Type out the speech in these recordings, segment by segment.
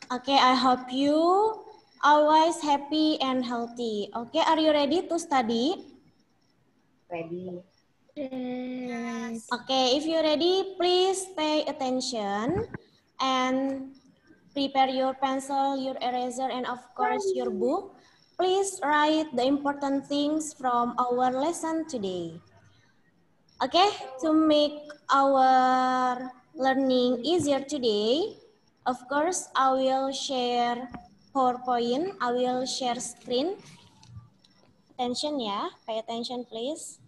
Okay, I hope you always happy and healthy. Okay, are you ready to study? Ready. Yes. Okay, if you're ready, please pay attention and prepare your pencil, your eraser, and of course your book. Please write the important things from our lesson today. Okay, to make our learning easier today, of course, I will share PowerPoint. I will share screen. Attention ya, pay attention please.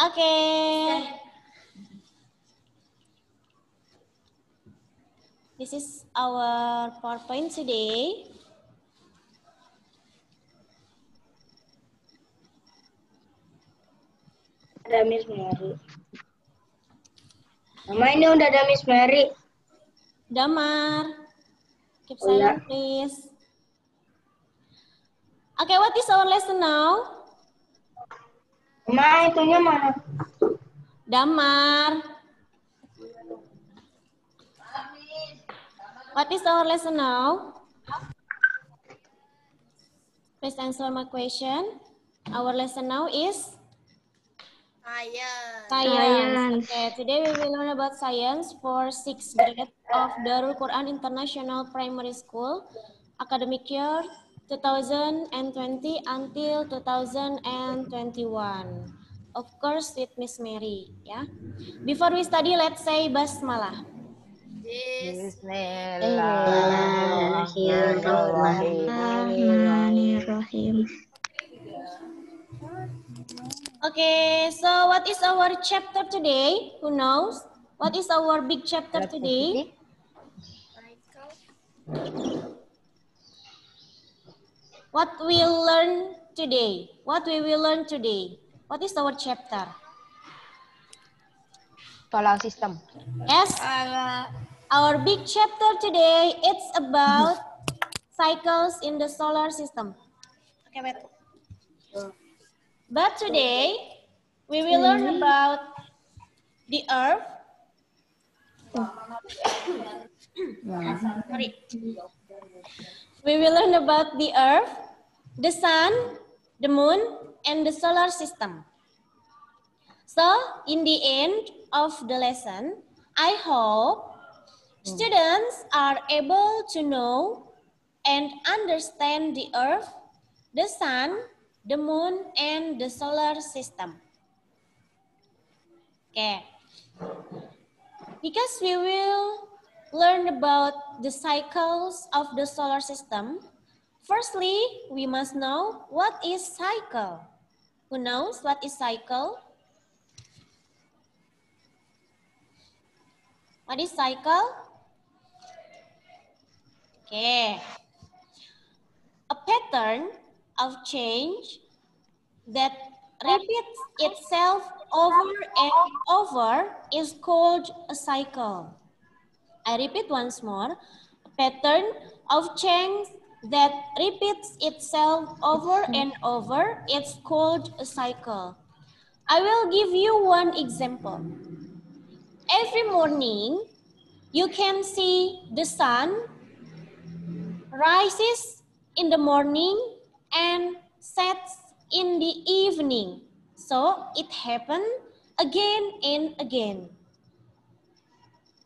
Okay. This is our PowerPoint today. Ada Miss Mary. Mama, ini udah ada Miss Mary. Damar, keep Oh, ya. silent please. Okay, what is our lesson now? Mama, itunya mana? Damar. What is our lesson now? Please answer my question. Our lesson now is science. Okay, today we will learn about science for 6th grade of Darul Quran International Primary School, academic year 2020 until 2021. Of course, with Miss Mary. Yeah. Before we study, let's say basmalah. Bismillahirrahmanirrahim. Okay, so what is our chapter today? Who knows? What is our big chapter today? What we'll learn today? What we will learn today? What is our chapter? Solar system. Yes. Our big chapter today, it's about cycles in the solar system. Okay, wait. But today, we will learn about the Earth. Sorry. We will learn about the Earth, the Sun, the Moon, and the solar system. So, in the end of the lesson, I hope students are able to know and understand the Earth, the Sun, the Moon, and the solar system. Okay. Because we will learn about the cycles of the solar system, firstly, we must know what is cycle. Who knows what is cycle? What is cycle? Okay. A pattern of change that repeats itself over and over is called a cycle. I repeat once more. A pattern of change that repeats itself over and over is called a cycle. I will give you one example. Every morning, you can see the sun rises in the morning and sets in the evening. So it happens again and again.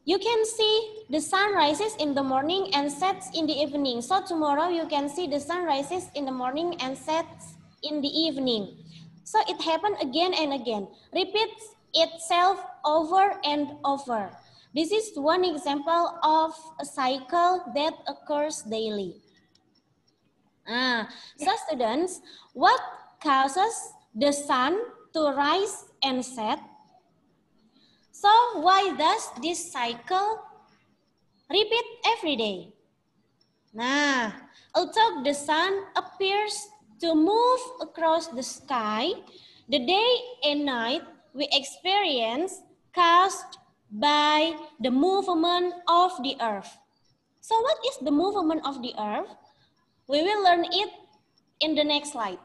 You can see the sun rises in the morning and sets in the evening. So tomorrow you can see the sun rises in the morning and sets in the evening. So it happens again and again. Repeats itself over and over. This is one example of a cycle that occurs daily. So students, what causes the sun to rise and set? So why does this cycle repeat every day? Nah, although the sun appears to move across the sky, the day and night we experience caused by the movement of the earth. So what is the movement of the earth? We will learn it in the next slide.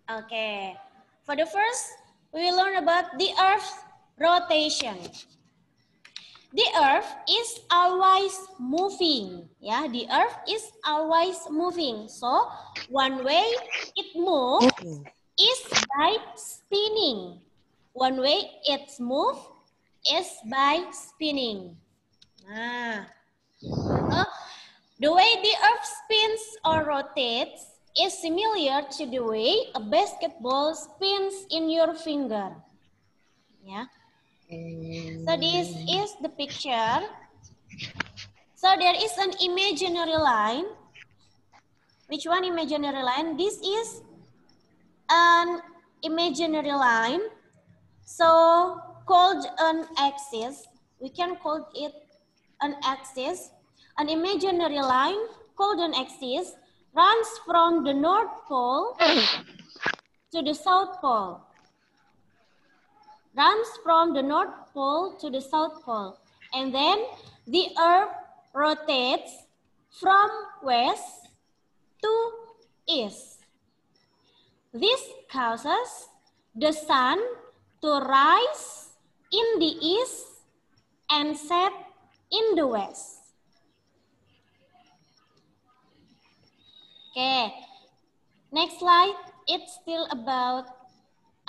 Okay. For the first, we will learn about the Earth's rotation. The Earth is always moving. Yeah, the Earth is always moving. So, one way it moves is by spinning. One way it moves is by spinning. The way the Earth spins or rotates is similar to the way a basketball spins in your finger. Yeah. So this is the picture. So there is an imaginary line. Which one imaginary line? This is an imaginary line. So called an axis. We can call it an axis. An imaginary line called an axis runs from the North Pole to the South Pole. Runs from the North Pole to the South Pole. And then the Earth rotates from west to east. This causes the sun to rise in the east and set in the west. Okay, next slide. It's still about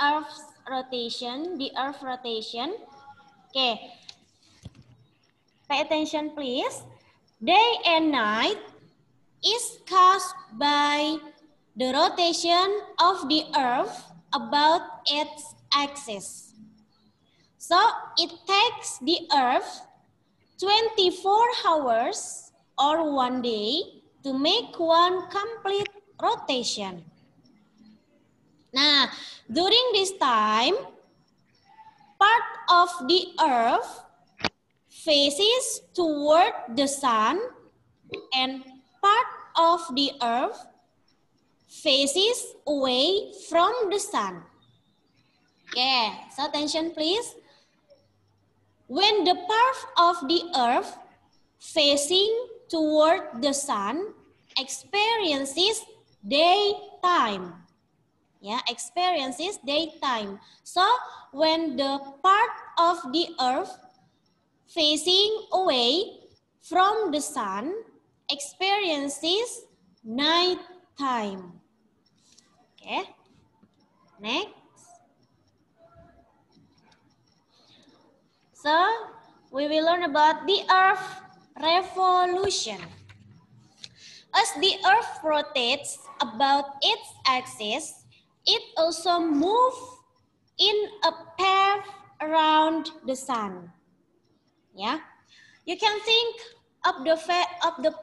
Earth's rotation, the Earth rotation. Okay, pay attention please. Day and night is caused by the rotation of the Earth about its axis. So it takes the Earth 24 hours or 1 day to make one complete rotation. Now, during this time, part of the Earth faces toward the sun and part of the Earth faces away from the sun. Okay, so attention please. When the part of the Earth facing toward the sun experiences daytime. Yeah, experiences daytime. So when the part of the Earth facing away from the sun experiences nighttime. Okay, next. So we will learn about the Earth revolution. As the Earth rotates about its axis, it also moves in a path around the sun. Yeah, you can think of the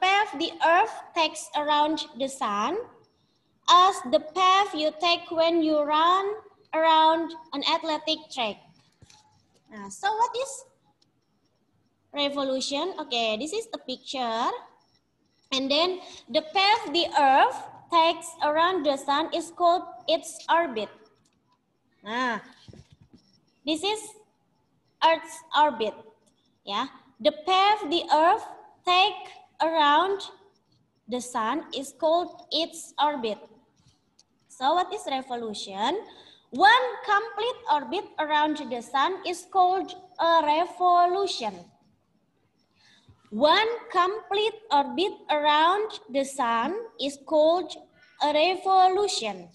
path the Earth takes around the sun as the path you take when you run around an athletic track. So what is revolution? Okay, this is the picture. And then the path the Earth takes around the sun is called its orbit. This is Earth's orbit. Yeah, the path the Earth takes around the sun is called its orbit. So what is revolution? One complete orbit around the sun is called a revolution. One complete orbit around the sun is called a revolution.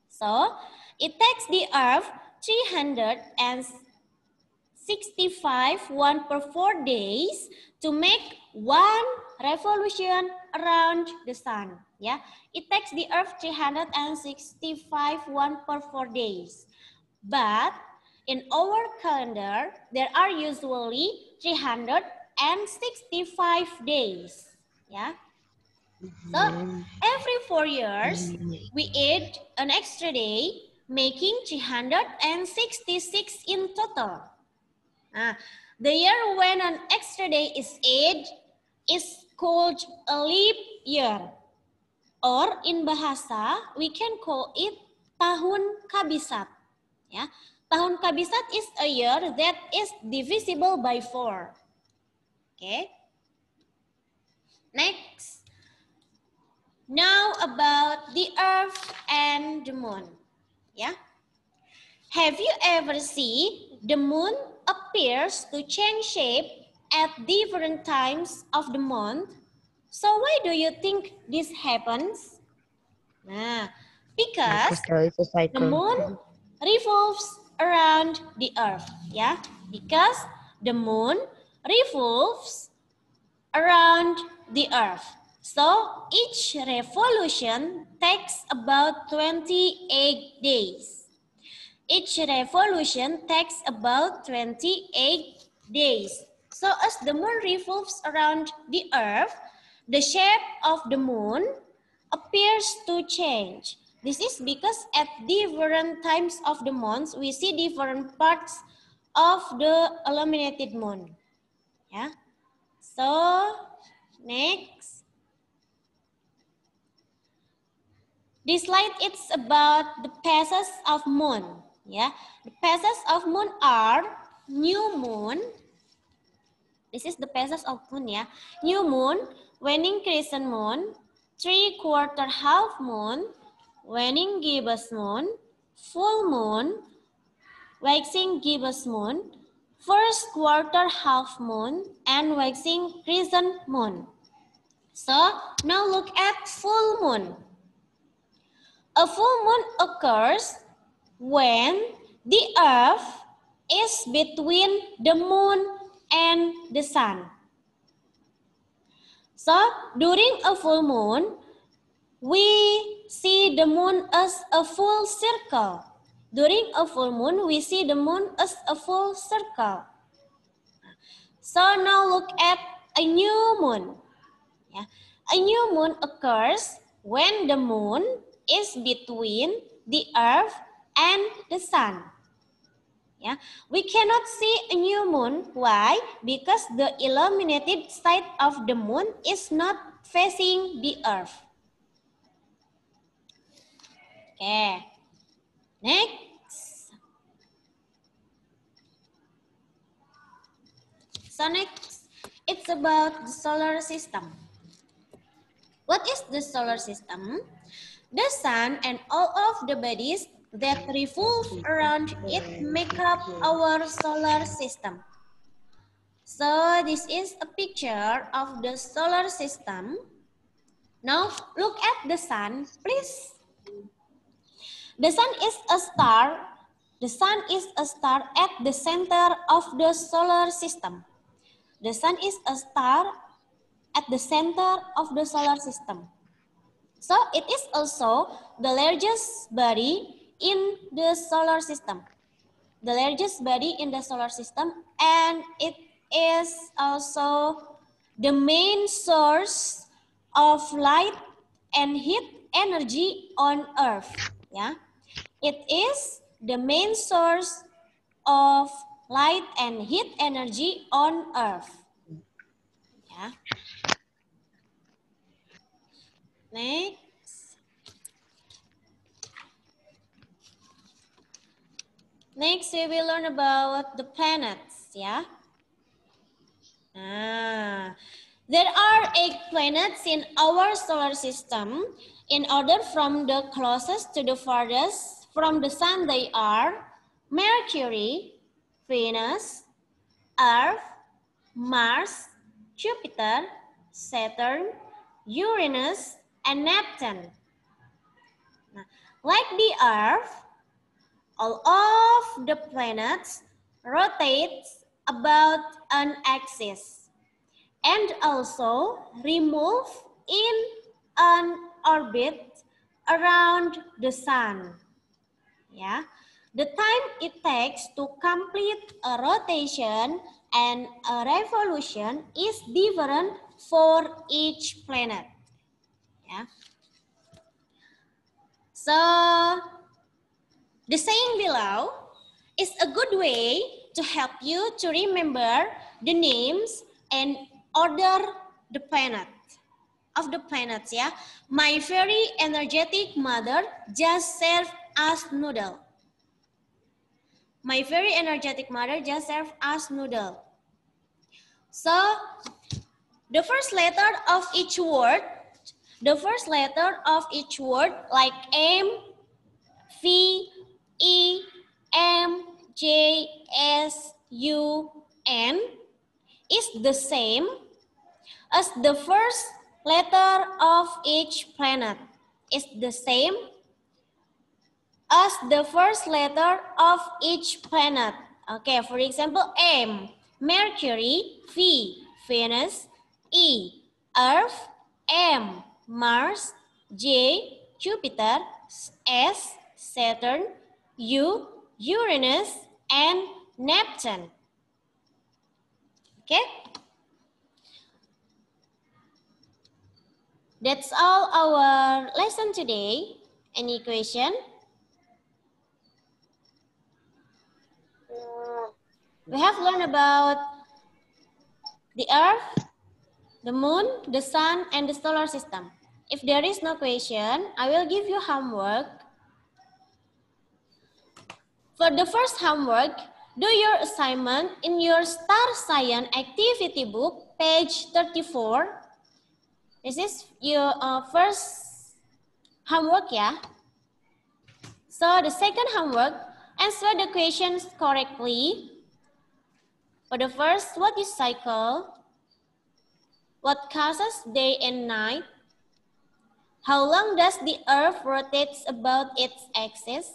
So, it takes the Earth 365 1/4 days to make one revolution around the sun. Yeah, it takes the Earth 365 1/4 days. But in our calendar, there are usually 365 days. Yeah. So every 4 years, we add an extra day, making 366 in total. The year when an extra day is added is called a leap year. Or in bahasa, we can call it tahun kabisat. Yeah. Tahun kabisat is a year that is divisible by 4. Okay. Next. Now about the Earth and the Moon. Yeah. Have you ever seen the moon appears to change shape at different times of the month? So why do you think this happens? Nah, because It's a the cycle. moon revolves around the Earth. Yeah, because the moon revolves around the Earth. So each revolution takes about 28 days. Each revolution takes about 28 days. So as the moon revolves around the Earth, the shape of the moon appears to change. This is because at different times of the month, we see different parts of the illuminated moon. Yeah. So next. This slide it's about the phases of moon. Yeah, the phases of moon are new moon. This is the phases of moon. Yeah, new moon, waning crescent moon, 3/4 half moon, waning gibbous moon, full moon, waxing gibbous moon, first quarter half moon, and waxing crescent moon. So now look at full moon. A full moon occurs when the Earth is between the moon and the sun. So during a full moon, we see the moon as a full circle. During a full moon, we see the moon as a full circle. So now look at a new moon. Yeah. A new moon occurs when the moon is between the Earth and the sun. Yeah, we cannot see a new moon. Why? Because the illuminated side of the moon is not facing the Earth. Okay. Next. So next, it's about the solar system. What is the solar system? The sun and all of the bodies that revolve around it make up our solar system. So this is a picture of the solar system. Now look at the sun, please. The sun is a star. The sun is a star at the center of the solar system. The sun is a star at the center of the solar system. So it is also the largest body in the solar system. The largest body in the solar system, and it is also the main source of light and heat energy on Earth. Yeah, it is the main source of light and heat energy on Earth. Yeah. Next. Next, we will learn about the planets. Yeah. There are 8 planets in our solar system. In order from the closest to the farthest from the sun, they are Mercury, Venus, Earth, Mars, Jupiter, Saturn, Uranus, and Neptune. Like the Earth, all of the planets rotate about an axis and also remove in an orbit around the sun. Yeah, the time it takes to complete a rotation and a revolution is different for each planet. Yeah. So the saying below is a good way to help you to remember the names and order the planet of the planets. Yeah, my very energetic mother just served us noodle. My very energetic mother just served us noodle. So The first letter of each word, like M, V, E, M, J, S, U, N is the same as the first letter of each planet. Is the same as the first letter of each planet. Okay, for example, M, Mercury, V, Venus, E, Earth, M, Mars, J, Jupiter, S, Saturn, U, Uranus, and Neptune. Okay? That's all our lesson today. Any question? We have learned about the Earth, the Moon, the Sun, and the solar system. If there is no question, I will give you homework. For the first homework, do your assignment in your Star Science activity book, page 34. This is your first homework, yeah? So the second homework, answer the questions correctly. For the first, what is cycle? What causes day and night? How long does the Earth rotate about its axis?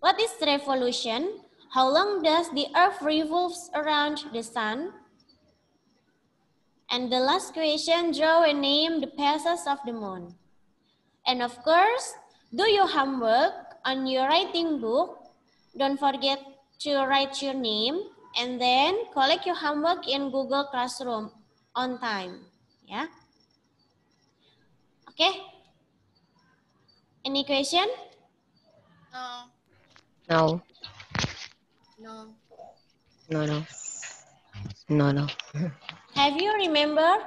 What is revolution? How long does the Earth revolves around the Sun? And the last question, draw and name the phases of the Moon. And of course, do your homework on your writing book. Don't forget to write your name and then collect your homework in Google Classroom on time. Yeah. Okay. Any question? No. No. No. No, no. No, no. Have you remember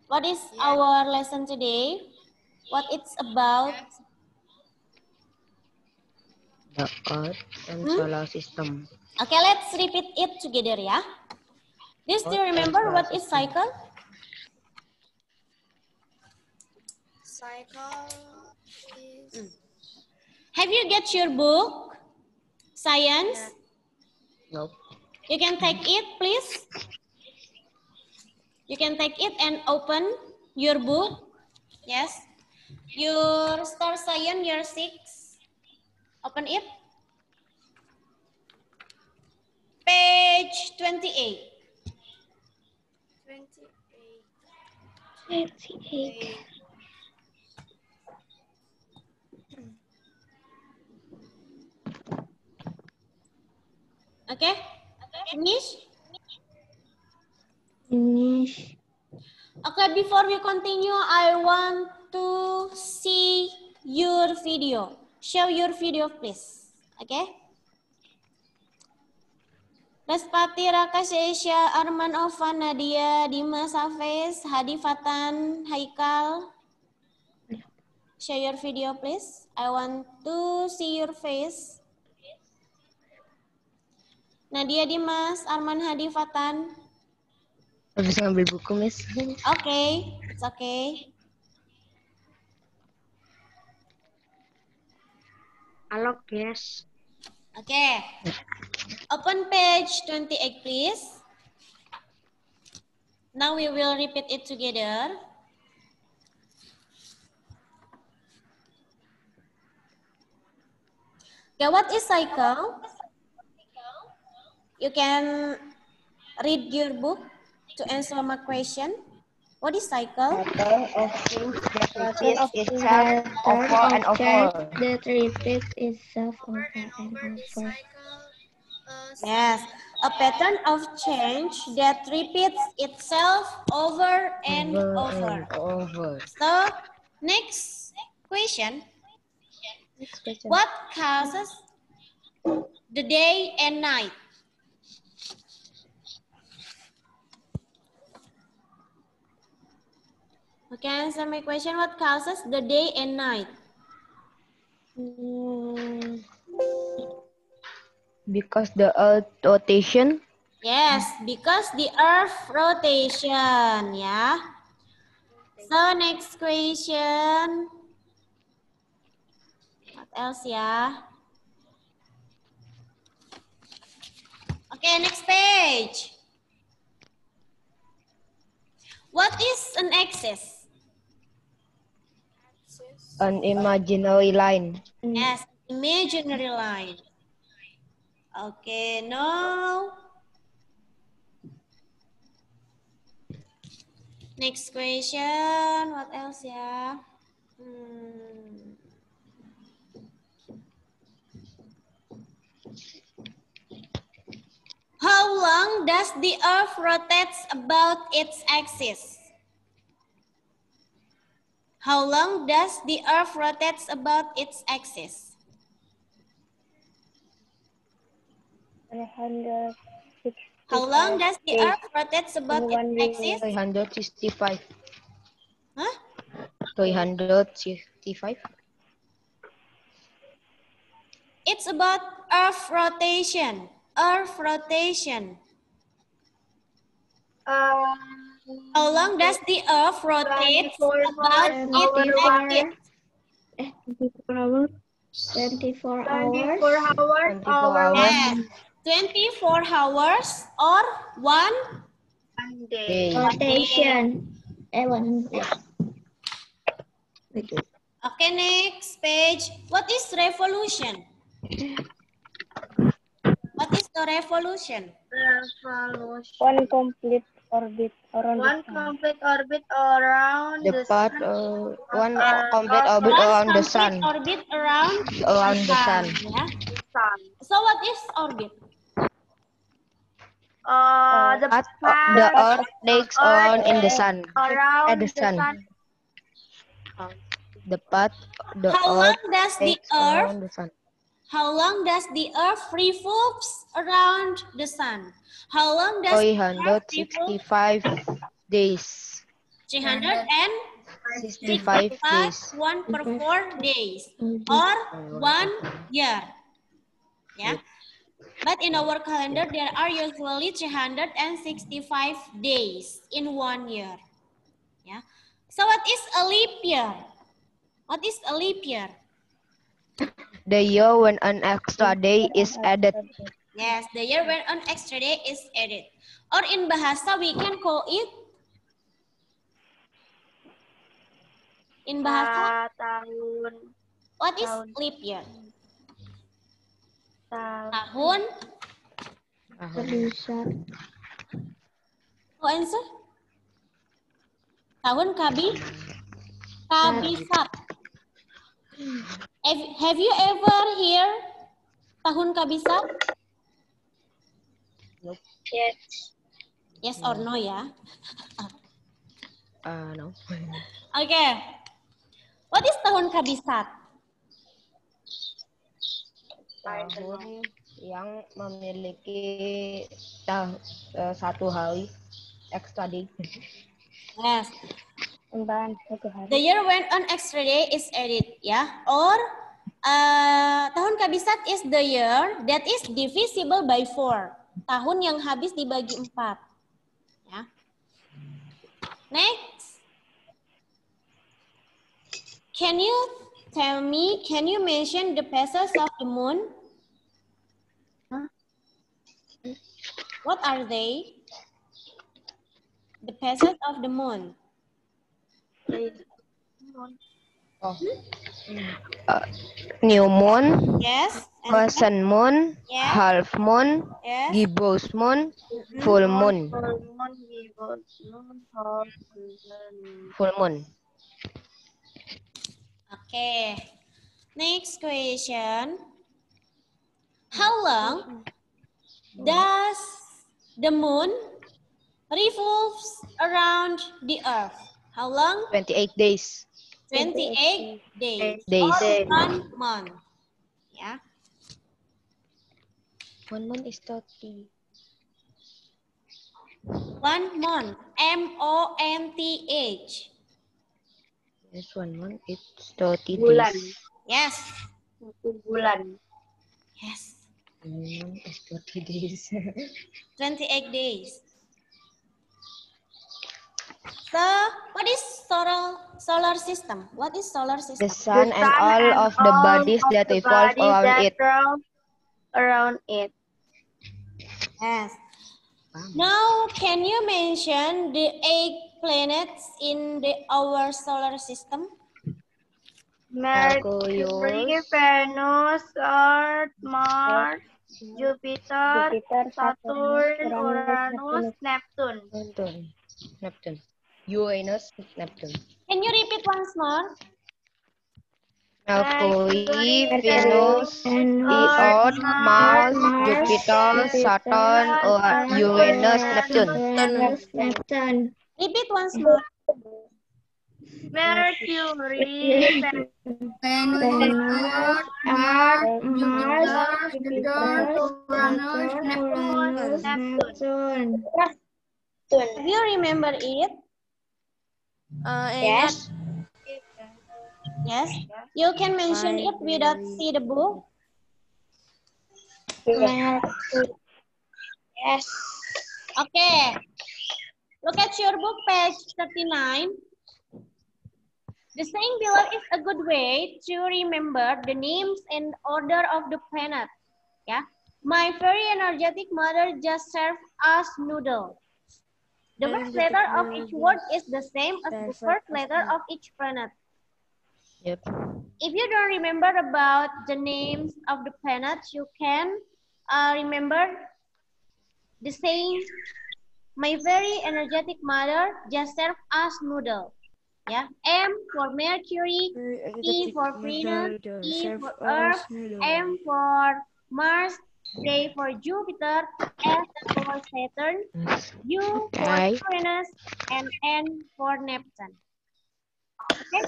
what is our lesson today? What it's about? The Earth and solar system. Okay, let's repeat it together, yeah. Do you still remember what is cycle? Cycle is... Have you get your book, Science? Nope. You can take it, please. You can take it and open your book. Yes. Your Star Science, year 6. Open it. Page 28. 28. Okay? Finish? Finish. Okay, before we continue, I want to see your video. Show your video, please. Okay? Lespati, Raka, Syesha, Arman, Ovan, Nadia, Dimas, Hafiz, Hadi, Fatan, Haikal. Show your video, please. I want to see your face. Nadia, Dimas, Arman, Hadi, Fatan. Habis ngambil buku, Miss. Okay, it's okay. Halo, guys. Okay. Open page 28, please. Now we will repeat it together. Okay, what is cycle? You can read your book to answer my question. What is cycle? Pattern of change that repeats itself Pattern over and of change over. that repeats itself over and Is over. cycle Yes, a pattern of change that repeats itself over and over. So, next question. Next question. What causes the day and night? Okay, answer my question. What causes the day and night? Because the Earth rotation. Yes, because the Earth rotation, ya. So next question. What else ya? Okay, next page. What is an axis? An imaginary line. Yes, imaginary line. Okay, no. Next question. What else ya? How long does the Earth rotates about its axis? How long does the Earth rotates about its axis? 365. How long does the Earth rotates about its axis? 365. Huh? 365. It's about Earth rotation. Earth rotation. How long does the Earth rotate about its axis? 24 hours. 24 hours. Yes. 24 hours or 1 Day. Rotation. 1 day. Okay, next page. What is revolution? What is the revolution? One complete orbit around the sun. Complete orbit around The path, one complete orbit One around the complete sun. orbit around Around the sun. Yeah. So what is orbit? The earth takes around in the sun. At the sun. The path, the How long earth does the takes around Earth? the sun. How long does the Earth revolves around the sun? How long does the Earth revolve? 365 days. 365 days. 1 per 4 days or 1 year. Yeah. But in our calendar, there are usually 365 days in 1 year. Yeah. So what is a leap year? What is a leap year? The year when an extra day is added. Yes, the year when an extra day is added. Or in bahasa, we can call it. In bahasa, what is leap year? Tahun. Kabisat. Who answer? Tahun kabisat. Have you ever hear tahun kabisat? Nope. Yes or no ya? No. Okay. What is tahun kabisat? Tahun yang memiliki satu hari extra day. Yes. Tambahan 1 hari. The year when an extra day is added, ya. Or tahun kabisat is the year that is divisible by 4. Tahun yang habis dibagi 4. Ya. Next. Can you tell me, can you mention the phases of the moon? What are they? The phases of the moon. New moon, Yes. crescent moon, Yes. half moon, Yes. gibbous moon, full moon. Full moon. Okay. Next question. How long does the moon revolves around the earth? How long? 28 days. 28 days. Days. Or 1 month. Yeah. 1 month is 30. 1 month. M-O-N-T-H. Yes, 1 month it's 30 Bulan. days. Yes. 1 bulan. Yes. It's 40 days. 28 days. So, what is solar system? What is solar The system? sun and all of the bodies that revolve around it. Around it. Yes. Now, can you mention the 8 planets in our solar system? Mercury, Mercurius, Venus, Earth, Mars, Jupiter, Saturn, Uranus, Neptune. Neptune, Uranus, Neptune. Can you repeat once more? Mercury, Venus, Venus, Earth, Mars, Mars, Jupiter, Saturn, Uranus, Neptune. Neptune. Repeat once more. Mercury, Venus, Earth, Mars, Jupiter, Uranus, Neptune. Do you remember it? Yes. Yes. You can mention it without see the book. Yes. Okay. Look at your book, page 39. The saying below is a good way to remember the names and order of the planet. Yeah. My very energetic mother just served us noodle. The first letter of each word is the same as the first letter of each planet. Yep. If you don't remember about the names of the planets, you can remember the saying, my very energetic mother just served us noodle. Yeah, M for Mercury, E for Venus, E for Earth, M for Mars, J for Jupiter, S for Saturn, U for Uranus, and N for Neptune. Okay.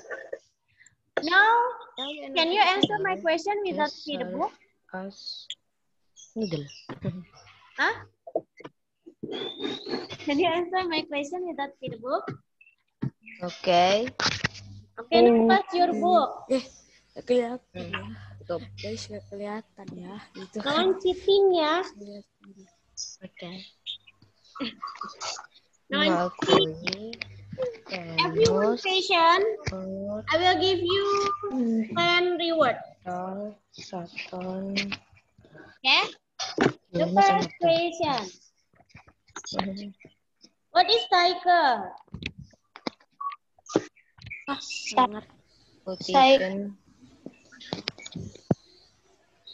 Now, can you answer my question without see the book? Noodle. Huh? Can you answer my question without see the book? Okay. Okay, look at your book. Kelihatan ya. Guys, nggak kelihatan ya. Gitu. Jangan cheating ya. Okay. Jangan cheating. Every one question, I will give you 10 reward. Saturn. Okay? The first question. What is cycle? Sangat. Position.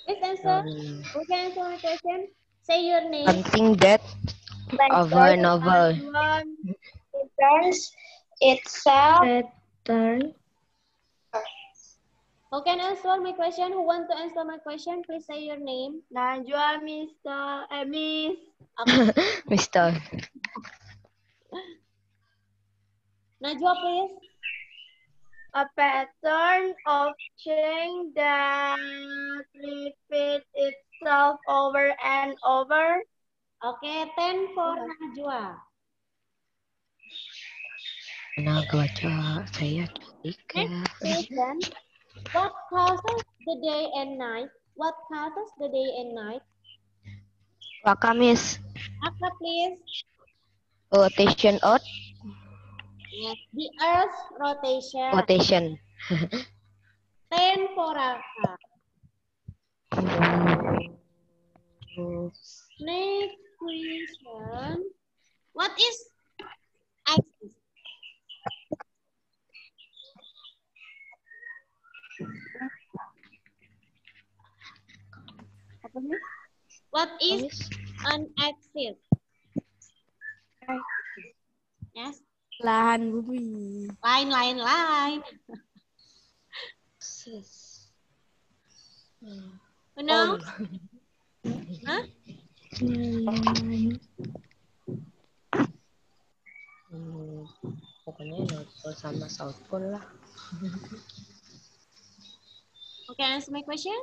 Please answer. Who can answer my question? Say your name. Something that over and over. Turns itself. Saturn. Who can answer my question? Who want to answer my question? Please say your name. Najwa, Miss. Mister. Najwa, please. A pattern of change that repeats itself over and over. Okay, 10 for Najwa. Baca saya Next question. What causes the day and night? What causes the day and night? Wakamis. Aka, please. Rotation Earth. Yes, the Earth's rotation. Rotation. 10 for Aka. Next question. What is axis? What is an axis? Yes. Lahan bumi. Line. No? Huh? Pokoknya North Pole sama South Pole lah. Okay, answer my question.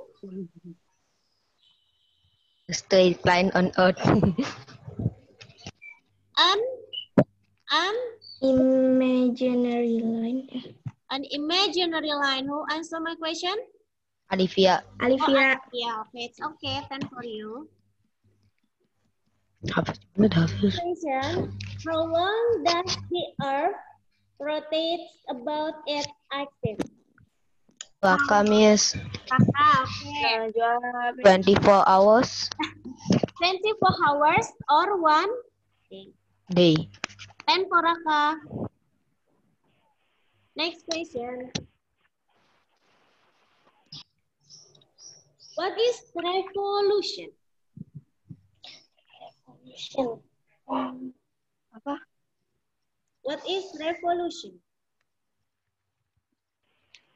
A straight line on Earth. An Imaginary line. imaginary line. Who answer my question? Alivia. Alivia. Yeah, okay, it's okay. 10 for you. Hafiz. Question. How long does the Earth rotate about its axis? Kamis. Okay. 24 hours. 24 hours or 1 Day. 10 for Raka. Next question. What is revolution? What is revolution?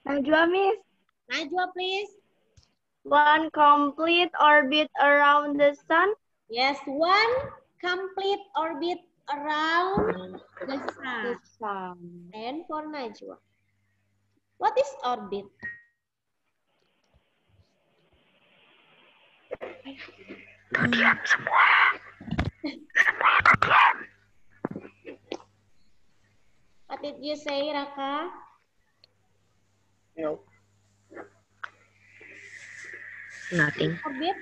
Najwa, Miss. Najwa, please. One complete orbit around the sun. Yes, one complete orbit around the sun. And for Najwa. What is orbit? What did you say, Raka? No. Nothing. Orbit?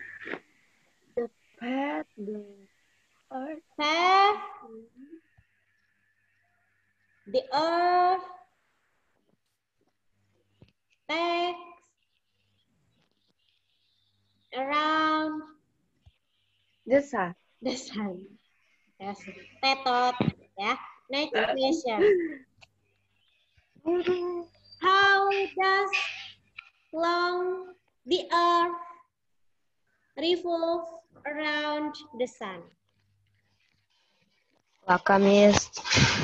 The path, the earth. Path, the earth, takes around The sun. the sun. Yes. Tetot. Ya. Next question. How does long the earth revolve around the sun? Kamis.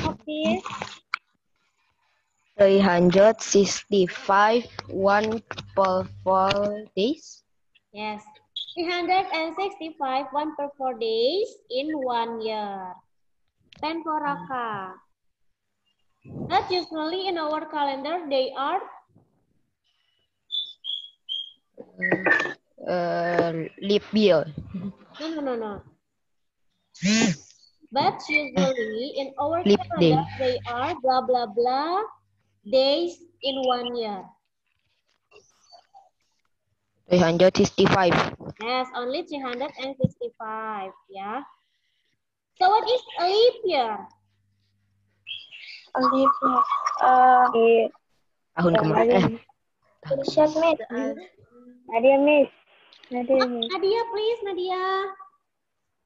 Okay. 365 1 per 4 days. Yes. 365 1 per 4 days in 1 year. 10 for Raka. But usually in our calendar they are Leap year. no. But usually in our Leap calendar day. they are blah blah blah days in 1 year. 365. Yes, only 365. Yeah. So what is a leap year? A leap year. Tahun kemarin. Siap, Miss. Nadia, Miss. Nadia, please, Nadia.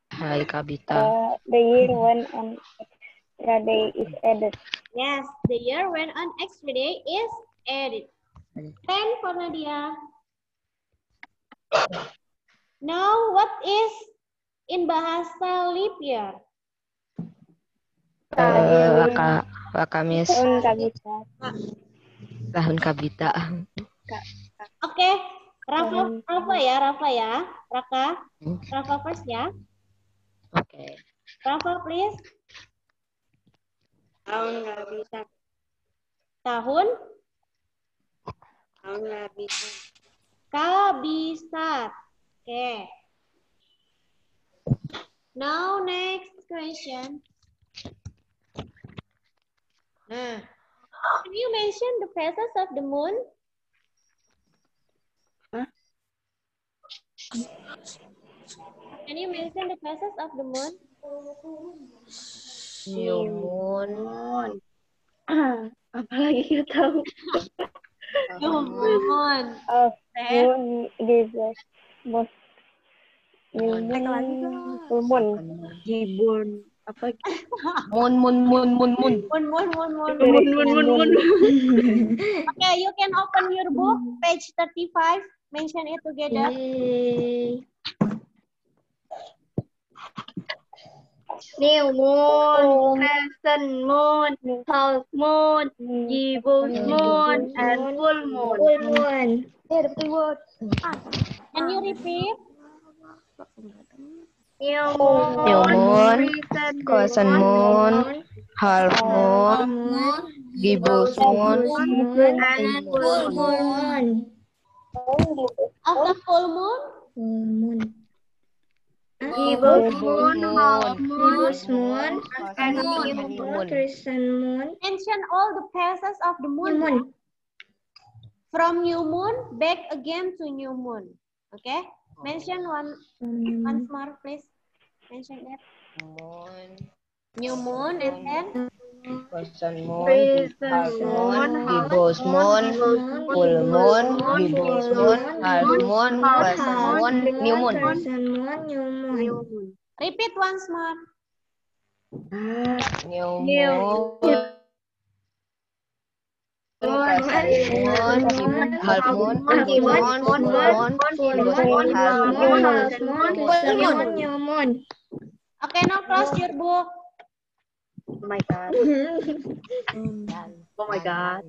Hai Kabita. The year when an extra day is added. Yes, the year when an extra day is added. 10 for Nadia. Now, what is in bahasa leap year? Kamis. Tahun Kabita. Tahun Kabita. Oke, Rafa ya. Raka, Rafa first ya. Oke. Rafa, please. Tahun Kabita. Tahun? Tahun Kabita. Kabisat. Okay. Now next question. Can you mention the phases of the moon? Can you mention the phases of the moon? New moon. Apalagi kita tahu. Moon. Moon gives most full moon. Gibbon. Apa? Moon. Moon. Mun. Okay, you can open your book, page 35. Mention it together. New moon, crescent moon, half moon, gibbous moon, and full moon. Can you repeat? New New moon, crescent moon, half moon, gibbous moon, and full moon. Of the full moon? Gibbous moon, half moon, Gibbous moon, and new moon, crescent moon, Mention all the phases of the moon. From new moon back again to new moon. Okay? Mention once more, please. Mention that. Moon. New moon and then Crescent moon, Crescent half moon, moon, gibbous moon, full moon, gibbous moon, half moon, crescent moon, new moon. Crescent moon, new moon. repeat once more. New moon, crescent moon, half moon, gibbous moon, full moon, gibbous moon, half moon, Crescent new moon, moon. new moon. Okay, now close your book. Oh my god. Oh my god.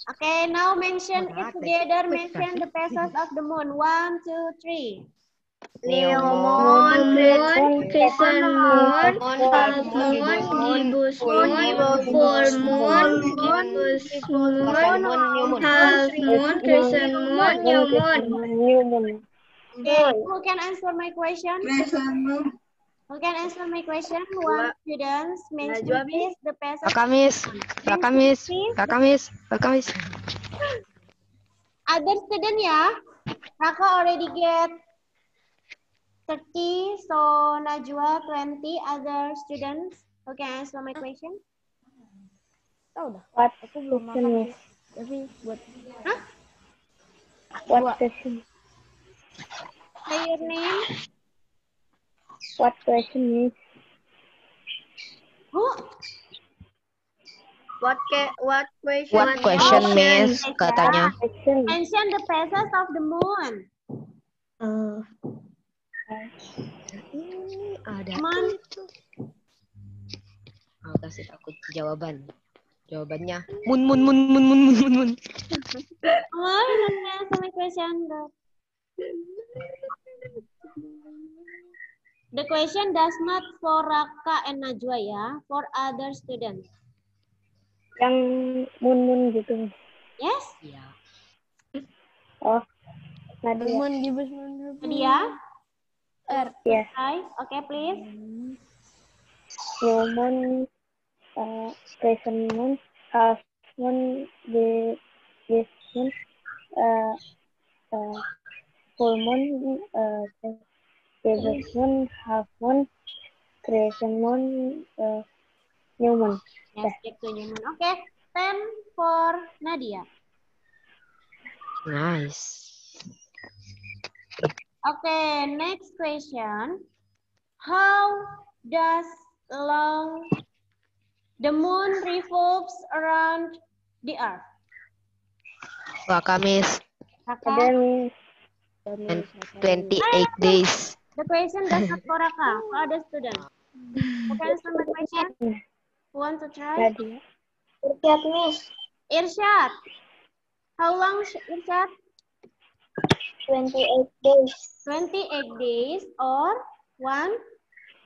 Okay, now mention it together. Mention the phases of the moon. 1, 2, 3. New Moon, Crescent moon, half half moon, moon, gibbous gibbous moon, moon, full full moon, moon, gibbous moon, crescent moon, new moon. half moon, crescent moon, new moon. New moon. Okay, who can answer my question? Who can answer my question? One students mention Najwa, please the phases. Rakamis. Other student ya. Raka already get 30, so Najwa 20. Other students who can answer my question? What question is? Hah? What question? Say your name. What question is? Who? What question? What question, Miss? Katanya. Question. Mention the phases of the moon. Ini ada. Come on. Kasih aku jawaban. Jawabannya mun. Come on, answer my question. The question does not for Raka and Najwa ya, for other students. Yang moon gitu. Yes? Iya. Oh, Nadia. Nadia? Yes. Hi, okay please. New moon, crescent moon, half moon, gibbous moon, full moon, gibbous moon, half moon, crescent moon, new moon. Yes, stick to new moon. Okay, 10 for Nadia. Nice. Okay, next question. How does the moon revolves around the earth? Rakamis. Raka? Then, And 28 days. The question does not for Raka, for other students. Okay, answer my question. Who want to try? Nadia. Irsyad. How long, Irsyad? 28 days. 28 days or 1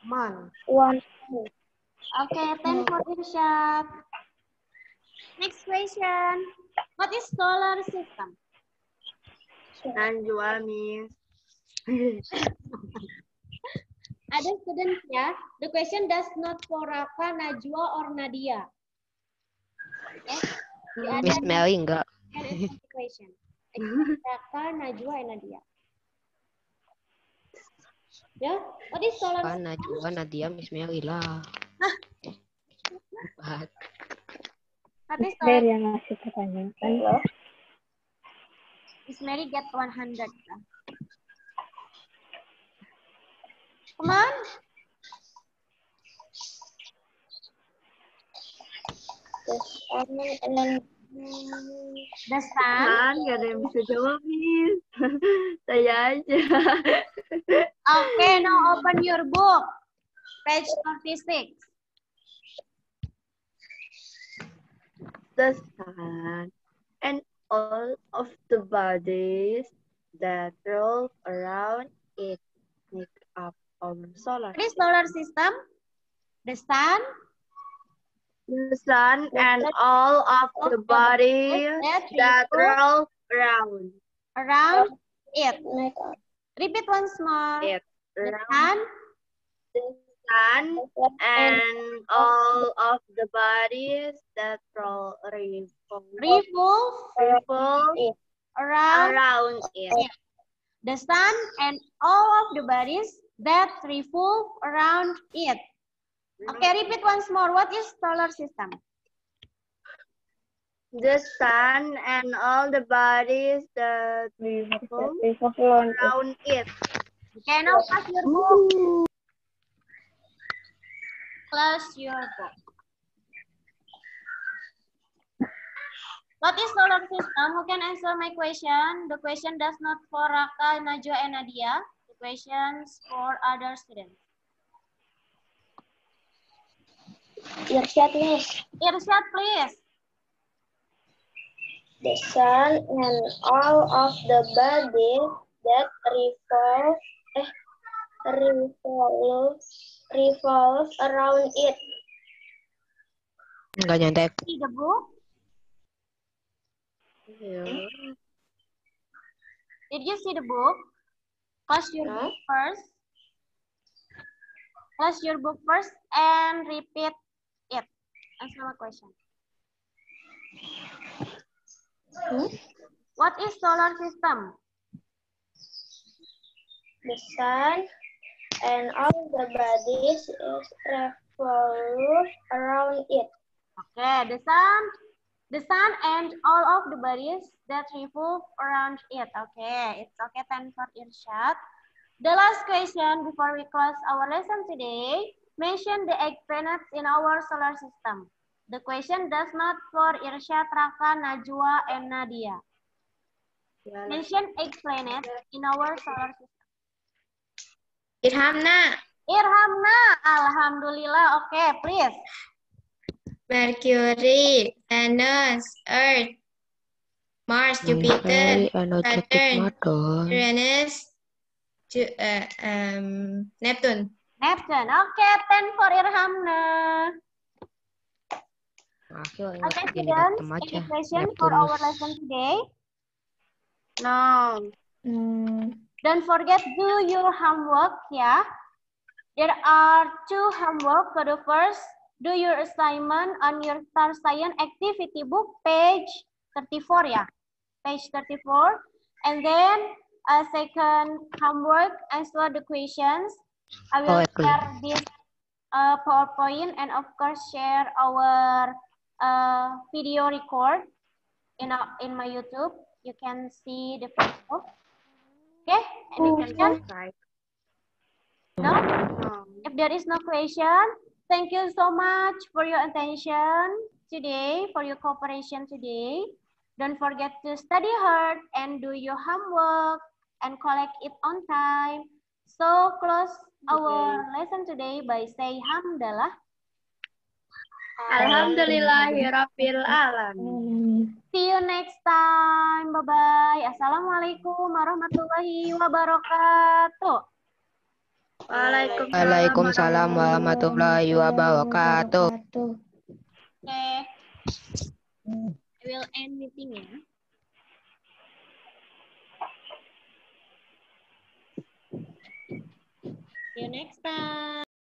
month. 1. Okay, 10 for Irsyad. Next question. What is solar system? Najwa, Miss. Ada students ya. The question does not for Raka, Najwa, or Nadia. Okay. Miss Mary enggak. Can answer the question. Raka, Najwa, and Nadia. Ya, what is solar Kan system? Najwa, Nadia, Miss Mary lah. What is solar Dari yang ngasih pertanyaan loh. Miss Mary get 100. Come on. The sun. Kan, gak ada yang bisa jawab, Miss. Saya aja. Okay, now open your book. Page 36. The sun and all of the bodies that roll around it make up our solar What is solar system? The sun. The sun and all of the bodies that roll around Around it. Repeat once more. it. The Around sun. the sun and all of the bodies that revolve revolve around it. the sun and all of the bodies that revolve around it. Okay, repeat once more. What is solar system? The sun and all the bodies that revolve around it. Okay, now close your book. Close your book. What is solar system? Who can answer my question? The question does not for Raka, Najwa, and Nadia. The questions for other students. Irsyad, Miss. Irsyad, please. The sun and all of the bodies that revolve around it. Enggak nyontek. See the book. Did you see the book? Close your book first. Close your book first and repeat it. Answer my question. What is solar system? The sun and all the bodies revolve around it. Okay, the sun and all of the bodies that revolve around it. Okay, it's okay. Time for Irsyad. The last question before we close our lesson today. Mention the 8 planets in our solar system. The question does not for Irsyad, Raka, Najwa, and Nadia. Mention 8 planets in our solar system. Irhamna. Irhamna, alhamdulillah. Okay, please. Mercury, Venus, Earth, Mars, Jupiter, Saturn, Uranus, Neptune. Neptune. Okay, 10 for Irhamna. Okay, students, any question for our lesson today? No. Don't forget do your homework, yeah. There are 2 homework. For the first, do your assignment on your Star Science activity book, page 34, yeah. Page 34. And then a second homework, answer the questions. I will share this PowerPoint and of course share our video record in my YouTube. You can see the video. Okay, any question? No? If there is no question, thank you so much for your attention today, for your cooperation today. Don't forget to study hard and do your homework and collect it on time. So close our lesson today by saying Alhamdulillah. Alhamdulillahirabbil alamin. See you next time. Bye-bye. Assalamualaikum warahmatullahi wabarakatuh. Waalaikumsalam warahmatullahi wabarakatuh. Okay. I will end meeting ya. See you next time.